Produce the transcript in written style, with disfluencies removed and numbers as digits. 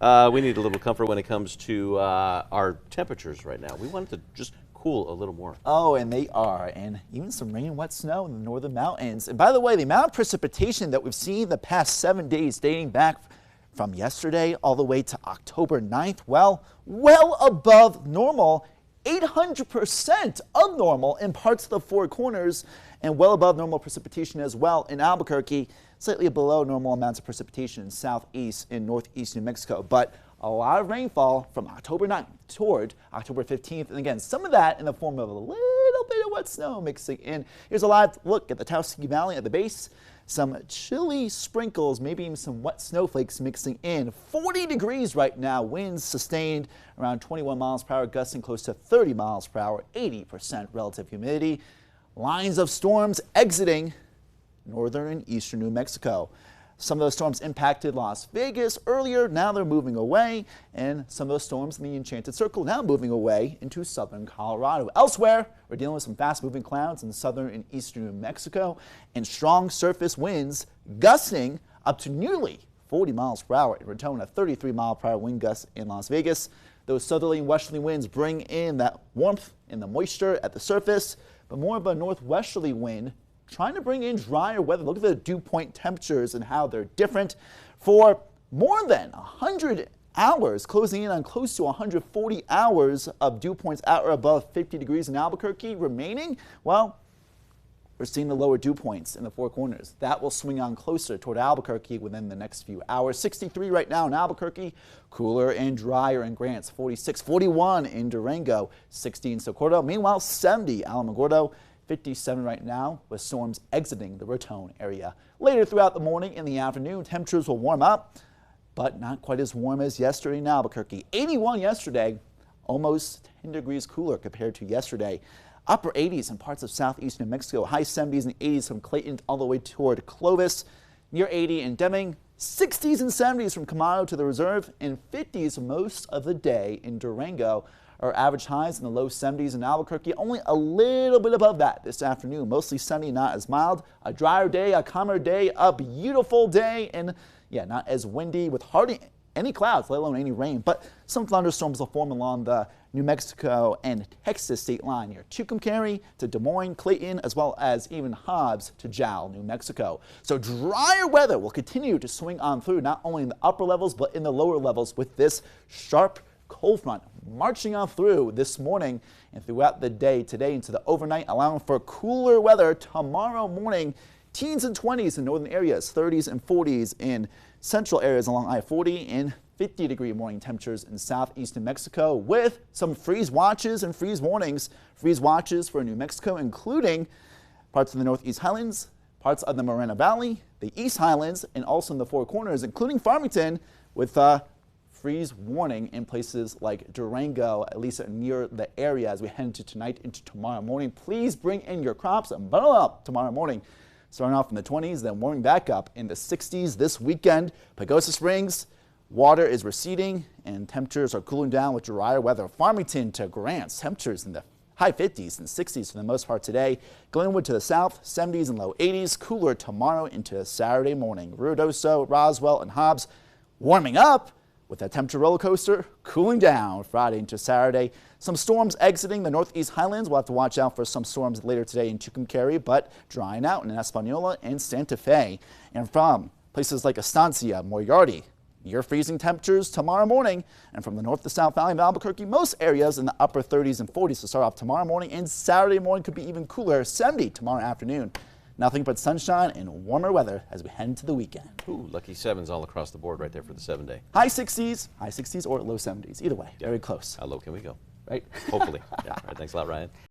We need a little comfort when it comes to our temperatures right now. We want it to just cool a little more. Oh, and they are, and even some rain and wet snow in the northern mountains. And by the way, the amount of precipitation that we've seen the past 7 days dating back from yesterday all the way to October 9th, well above normal, 800% of normal in parts of the Four Corners, and well above normal precipitation as well in Albuquerque, slightly below normal amounts of precipitation in southeast and northeast New Mexico. But a lot of rainfall from October 9th toward October 15th. And again, some of that in the form of a little bit of wet snow mixing in. Here's a live look at the Taos Valley at the base. Some chilly sprinkles, maybe even some wet snowflakes mixing in. 40 degrees right now. Winds sustained around 21 miles per hour, gusting close to 30 miles per hour. 80% relative humidity. Lines of storms exiting northern and eastern New Mexico. Some of those storms impacted Las Vegas earlier. Now they're moving away, and some of those storms in the Enchanted Circle now moving away into southern Colorado. Elsewhere, we're dealing with some fast-moving clouds in southern and eastern New Mexico, and strong surface winds gusting up to nearly 40 miles per hour in Raton, a 33-mile-per-hour wind gust in Las Vegas. Those southerly and westerly winds bring in that warmth and the moisture at the surface, but more of a northwesterly wind trying to bring in drier weather. Look at the dew point temperatures and how they're different. For more than 100 hours, closing in on close to 140 hours of dew points at or above 50 degrees in Albuquerque remaining, well, we're seeing the lower dew points in the Four Corners. That will swing on closer toward Albuquerque within the next few hours. 63 right now in Albuquerque, cooler and drier in Grants, 46, 41 in Durango, 60 in Socorro. Meanwhile, 70 Alamogordo, 57 right now with storms exiting the Raton area. Later throughout the morning and the afternoon, temperatures will warm up, but not quite as warm as yesterday in Albuquerque. 81 yesterday, almost 10 degrees cooler compared to yesterday. Upper 80s in parts of southeast New Mexico, high 70s and 80s from Clayton all the way toward Clovis, near 80 in Deming, 60s and 70s from Camaro to the Reserve, and 50s most of the day in Durango. Our average highs in the low 70s in Albuquerque, only a little bit above that this afternoon. Mostly sunny, not as mild. A drier day, a calmer day, a beautiful day, and yeah, not as windy with hardly any clouds, let alone any rain. But some thunderstorms will form along the New Mexico and Texas state line near Tucumcari to Des Moines, Clayton, as well as even Hobbs to Jowell, New Mexico. So drier weather will continue to swing on through, not only in the upper levels, but in the lower levels with this sharp cold front marching on through this morning and throughout the day today into the overnight, allowing for cooler weather tomorrow morning. Teens and 20s in northern areas, 30s and 40s in central areas along I-40, and 50-degree morning temperatures in southeast New Mexico with some freeze watches and freeze warnings. Freeze watches for New Mexico, including parts of the Northeast Highlands, parts of the Morena Valley, the East Highlands, and also in the Four Corners, including Farmington, with freeze warning in places like Durango, at least near the area as we head into tonight into tomorrow morning. Please bring in your crops and bundle up tomorrow morning. Starting off in the 20s, then warming back up in the 60s this weekend. Pagosa Springs, water is receding and temperatures are cooling down with drier weather. Farmington to Grants, temperatures in the high 50s and 60s for the most part today. Glenwood to the south, 70s and low 80s. Cooler tomorrow into Saturday morning. Ruidoso, Roswell, and Hobbs warming up with that temperature roller coaster cooling down Friday into Saturday. Some storms exiting the Northeast Highlands. We'll have to watch out for some storms later today in Tucumcari, but drying out in Española and Santa Fe. And from places like Estancia, Moriarty, near freezing temperatures tomorrow morning. And from the north to south valley of Albuquerque, most areas in the upper 30s and 40s to start off tomorrow morning, and Saturday morning could be even cooler, 70 tomorrow afternoon. Nothing but sunshine and warmer weather as we head into the weekend. Ooh, lucky sevens all across the board right there for the 7-day. High 60s or low 70s. Either way, very close. How low can we go? Right? Hopefully. Yeah. All right, thanks a lot, Ryan.